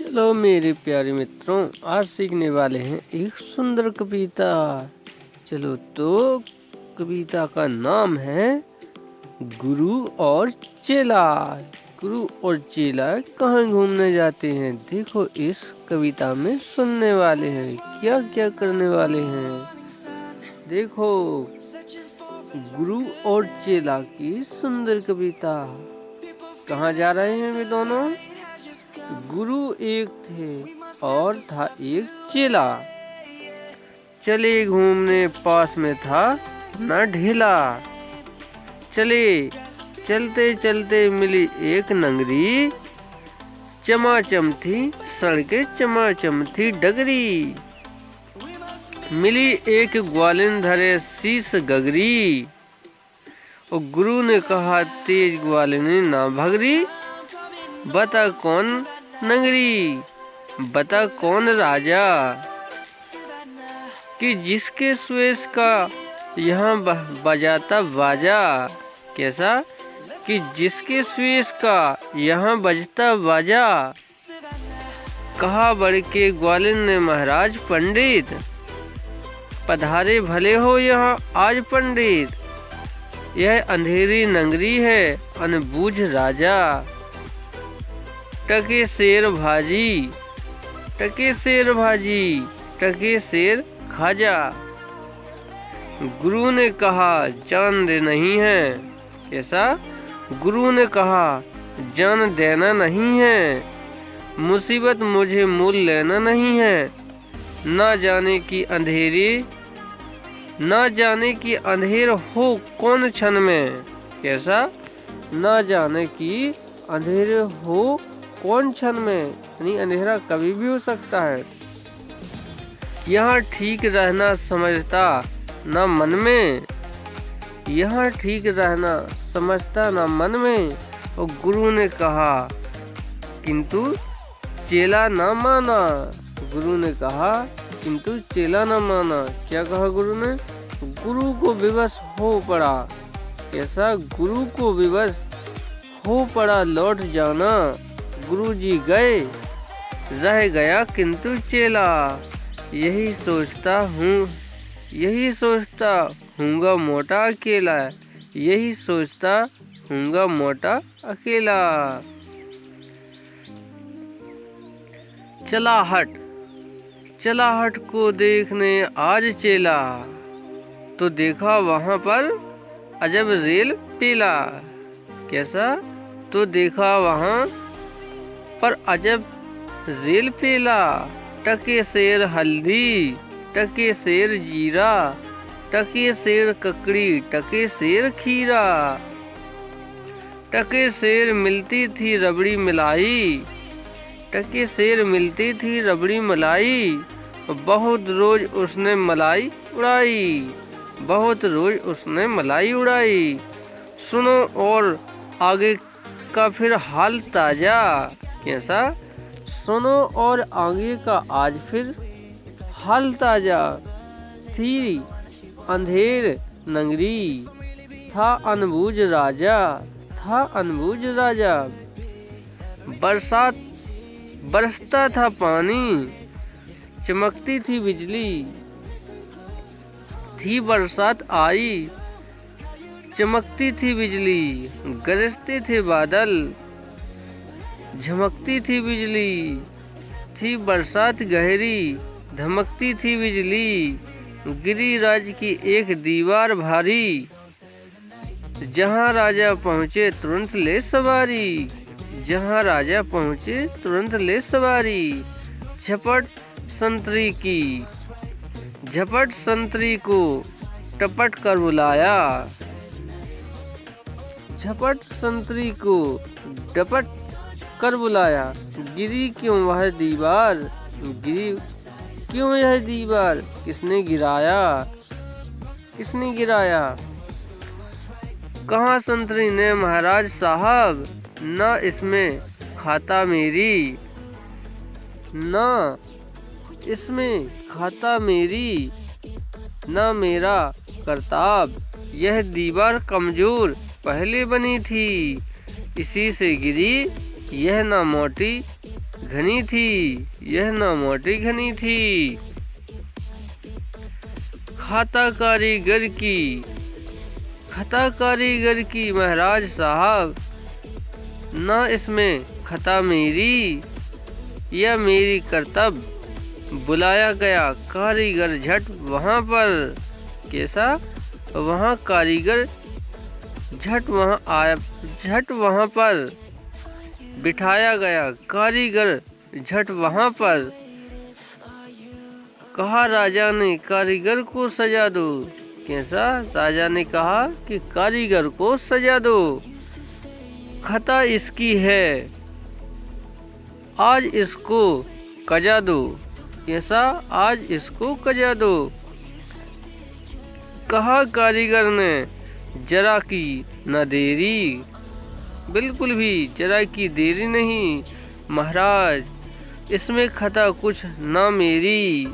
चलो मेरे प्यारे मित्रों, आज सीखने वाले हैं एक सुंदर कविता। चलो तो कविता का नाम है गुरु और चेला। गुरु और चेला कहाँ घूमने जाते हैं, देखो इस कविता में सुनने वाले हैं क्या क्या करने वाले हैं। देखो गुरु और चेला की सुंदर कविता। कहाँ जा रहे हैं वे दोनों? गुरु एक थे और था एक चेला। चले घूमने पास में था न ढेला। चले चलते चलते मिली एक नंगरी। चमाचम थी सड़के चमाचम थी डगरी। मिली एक ग्वालिन धरे शीस गगरी। और गुरु ने कहा तेज ग्वालिनी ना भगरी। बता कौन नगरी, बता कौन राजा, कि जिसके स्वेश का यहाँ बजाता बाजा। कैसा? कि जिसके स्वेश का यहाँ बजता बाजा। कहा बढ़ के ग्वालिन ने महाराज पंडित, पधारे भले हो यहाँ आज पंडित। यह अंधेरी नगरी है अनबूझ राजा। टके शेर भाजी, टके शेर भाजी, टके शेर खाजा। गुरु ने कहा जान दे नहीं है। कैसा? गुरु ने कहा जान देना नहीं है। मुसीबत मुझे मूल लेना नहीं है। ना जाने की अंधेरी, ना जाने की अंधेर हो कौन क्षण में। कैसा? ना जाने की अंधेर हो कौन क्षण में, यानी अंधेरा कभी भी हो सकता है। यहाँ ठीक रहना समझता न मन में, यहाँ ठीक रहना समझता न मन में। और गुरु ने कहा किंतु चेला न माना। गुरु ने कहा किंतु चेला न माना। क्या कहा गुरु ने? गुरु को विवश हो पड़ा। ऐसा गुरु को विवश हो पड़ा लौट जाना। गुरुजी गए रह गया किंतु चेला। यही सोचता हूँगा मोटा अकेला। यही सोचता हूँगा मोटा अकेला। चला हट को देखने आज चेला। तो देखा वहाँ पर अजब रेल पेला। कैसा? तो देखा वहाँ पर अजब रेल पेला। टके शेर हल्दी, टके शेर जीरा, टके शेर ककड़ी, टके शेर खीरा। टके शेर मिलती थी रबड़ी मिलाई। टके शेर मिलती थी रबड़ी मलाई। बहुत रोज उसने मलाई उड़ाई, बहुत रोज उसने मलाई उड़ाई। सुनो और आगे का फिर हाल ताजा। कैसा? सुनो और आगे का आज फिर हाल ताजा। थी अंधेर नगरी, था अनबूझ राजा, था अनबूझ राजा। बरसात बरसता था पानी, चमकती थी बिजली। थी बरसात आई, चमकती थी बिजली। गरजते थे बादल, झमकती थी बिजली। थी बरसात गहरी, धमकती थी बिजली। गिरिराज की एक दीवार भारी, जहाँ राजा पहुँचे तुरंत ले सवारी। जहाँ राजा पहुँचे तुरंत ले सवारी। झपट संतरी की, झपट संतरी को टपट कर बुलाया। झपट संतरी को डपट कर बुलाया। गिरी क्यों वह दीवार, गिरी क्यों यह दीवार। किसने गिराया, किसने गिराया। कहाँ संतरी ने महाराज साहब, न इसमें खाता मेरी, न इसमें खाता मेरी, न मेरा करताब। यह दीवार कमजोर पहले बनी थी, इसी से गिरी यह न मोटी घनी थी, यह न मोटी घनी थी। खाता कारीगर की महाराज साहब, न इसमें खता मेरी, यह मेरी कर्तव्य। बुलाया गया कारीगर झट वहाँ पर। कैसा? वहाँ कारीगर झट वहाँ आया, झट वहाँ पर बिठाया गया कारीगर झट वहाँ पर। कहा राजा ने कारीगर को सजा दो। कैसा? राजा ने कहा कि कारीगर को सजा दो, खता इसकी है, आज इसको कजा दो। कैसा? आज इसको कजा दो। कहा कारीगर ने जरा की न देरी, बिल्कुल भी जरा की देरी नहीं महाराज, इसमें खता कुछ न मेरी,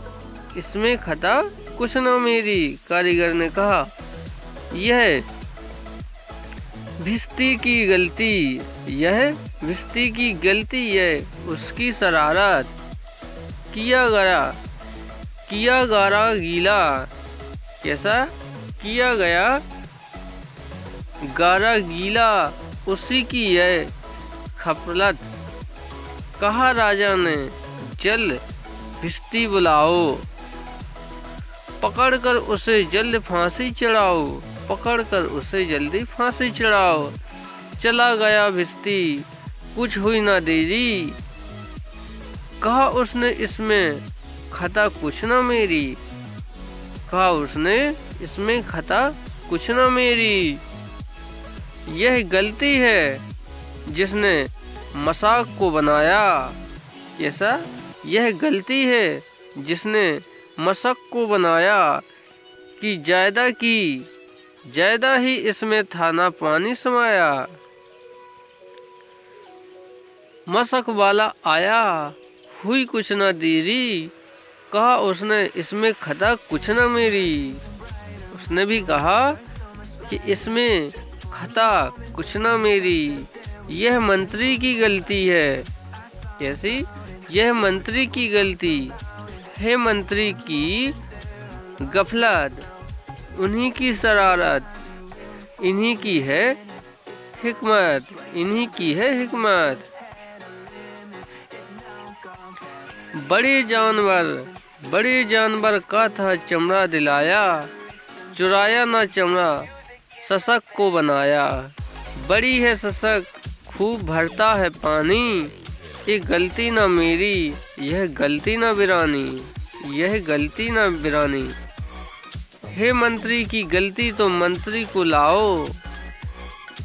इसमें खता कुछ न मेरी। कारीगर ने कहा यह भिस्ती की गलती, यह भिस्ती की गलती, यह उसकी शरारत। किया गारा गीला। कैसा? किया गया गारा गीला, उसी की यह खपलत। कहा राजा ने जल भिस्ती बुलाओ, पकड़कर उसे जल्द फांसी चढ़ाओ, पकड़कर उसे जल्दी फांसी चढ़ाओ। चला गया भिस्ती, कुछ हुई ना देरी। कहा उसने इसमें खता कुछ न मेरी, कहा उसने इसमें खता कुछ न मेरी। यह गलती है जिसने मसाक को बनाया। कैसा? यह गलती है जिसने मशक को बनाया कि ज्यादा ही इसमें था ना पानी समाया। मशक वाला आया, हुई कुछ न देरी। कहा उसने इसमें खता कुछ न मेरी। उसने भी कहा कि इसमें खता कुछ न मेरी, यह मंत्री की गलती है। कैसी? यह मंत्री की गलती है, मंत्री की गफलत, उन्हीं की शरारत, इन्हीं की है हिकमत, इन्हीं की है हिकमत। बड़े जानवर का था चमड़ा दिलाया, चुराया ना चमड़ा शशक को बनाया। बड़ी है शशक, खूब भरता है पानी, ये गलती ना मेरी, यह गलती ना बिरानी, यह गलती ना बिरानी। हे मंत्री की गलती तो मंत्री को लाओ,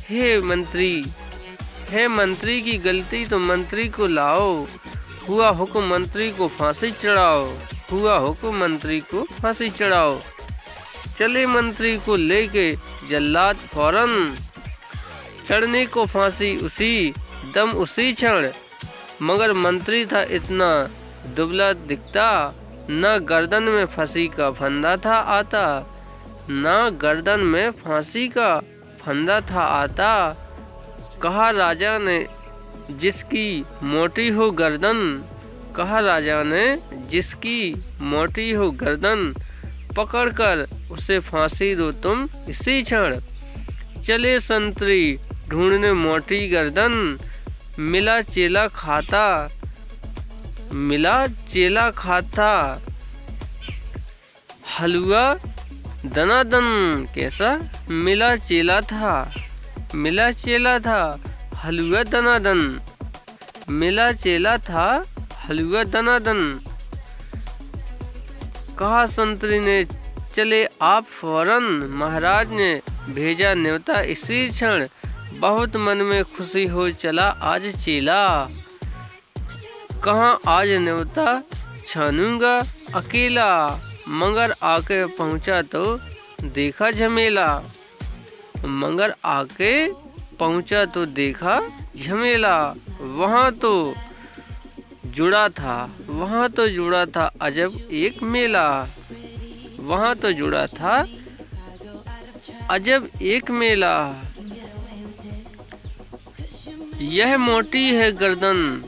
हे मंत्री की गलती तो मंत्री को लाओ। हुआ हुक्म मंत्री को फांसी चढ़ाओ, हुआ हुक्म मंत्री को फांसी चढ़ाओ। चले मंत्री को लेके जल्लाद फौरन, चढ़ने को फांसी उसी दम उसी क्षण। मगर मंत्री था इतना दुबला दिखता, न गर्दन में फांसी का फंदा था आता, न गर्दन में फांसी का फंदा था आता। कहा राजा ने जिसकी मोटी हो गर्दन, कहा राजा ने जिसकी मोटी हो गर्दन, पकड़कर उसे फांसी दो तुम इसी क्षण। चले संतरी ढूंढने मोटी गर्दन, मिला चेला खाता हलवा दनादन। कैसा? मिला चेला था हलवा दनादन, मिला चेला था हलवा दनादन। कहा संतरी ने चले आप फौरन, महाराज ने भेजा न्योता इसी क्षण। बहुत मन में खुशी हो चला आज चेला, कहाँ आज न्योता छानूंगा अकेला। मगर आके पहुँचा तो देखा झमेला, मगर आके पहुँचा तो देखा झमेला। वहाँ तो जुड़ा था अजब एक मेला, वहाँ तो जुड़ा था अजब एक मेला। यह मोटी है गर्दन,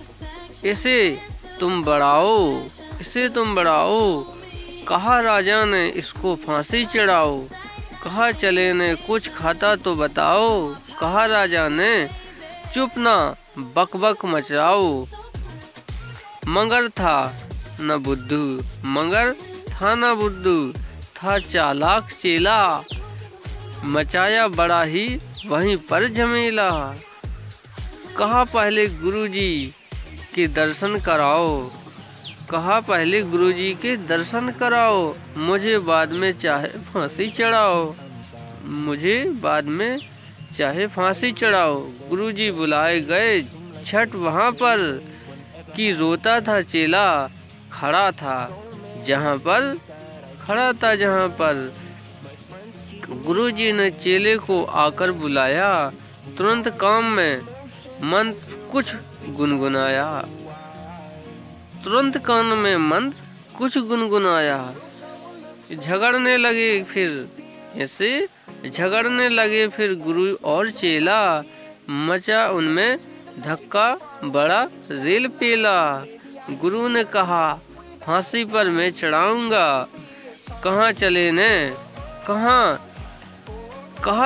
इसे तुम बढ़ाओ। कहा राजा ने इसको फांसी चढ़ाओ। कहा चले ने कुछ खाता तो बताओ। कहा राजा ने चुप ना बकबक मचाओ। मगर था न बुद्धू, था चालाक चेला। मचाया बड़ा ही वहीं पर झमेला। कहा पहले गुरुजी के दर्शन कराओ। मुझे बाद में चाहे फांसी चढ़ाओ। गुरुजी बुलाए गए छठ वहाँ पर, कि रोता था चेला खड़ा था जहाँ पर। गुरुजी ने चेले को आकर बुलाया। तुरंत काम में मंत्र कुछ गुनगुनाया। झगड़ने लगे फिर गुरु और चेला। मचा उनमें धक्का बड़ा रेल पेला। गुरु ने कहा फांसी पर मैं चढ़ाऊंगा। कहा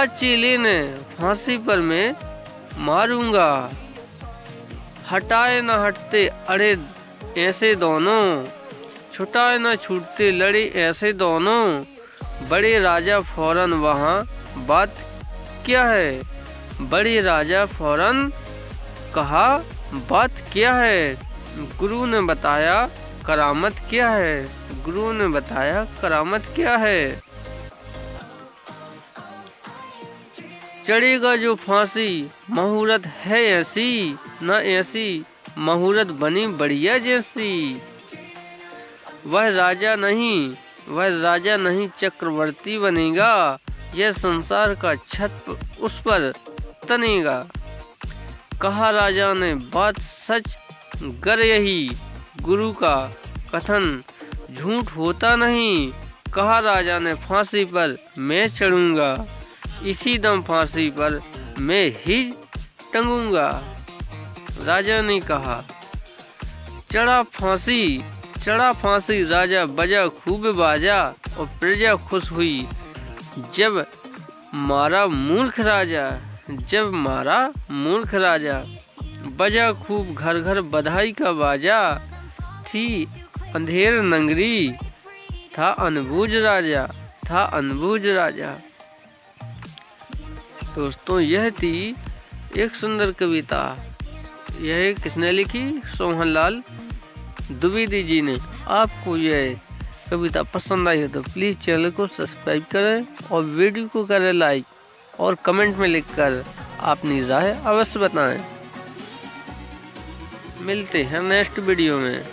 चेले ने फांसी पर मैं मारूंगा। हटाए न हटते अड़े ऐसे दोनों। छुटाए न छूटते लड़े ऐसे दोनों। बड़े राजा फौरन वहाँ बात क्या है। बड़े राजा फौरन कहा बात क्या है। गुरु ने बताया करामत क्या है। चढ़ेगा जो फांसी मुहूर्त है ऐसी, न ऐसी मुहूर्त बनी बढ़िया जैसी। वह राजा नहीं चक्रवर्ती बनेगा। यह संसार का छत उस पर तनेगा। कहा राजा ने बात सच गर यही। गुरु का कथन झूठ होता नहीं। कहा राजा ने फांसी पर मैं चढ़ूंगा। इसी दम फांसी पर मैं ही टंगूंगा। राजा ने कहा चढ़ा फांसी राजा बजा खूब बाजा। और प्रजा खुश हुई जब मारा मूर्ख राजा। बजा खूब घर घर बधाई का बाजा। थी अंधेर नगरी था अनबूझ राजा। दोस्तों यह थी एक सुंदर कविता। यह किसने लिखी? सोहनलाल द्विवेदी जी ने। आपको यह कविता पसंद आई है तो प्लीज़ चैनल को सब्सक्राइब करें और वीडियो को करें लाइक और कमेंट में लिखकर अपनी राय अवश्य बताएं। मिलते हैं नेक्स्ट वीडियो में।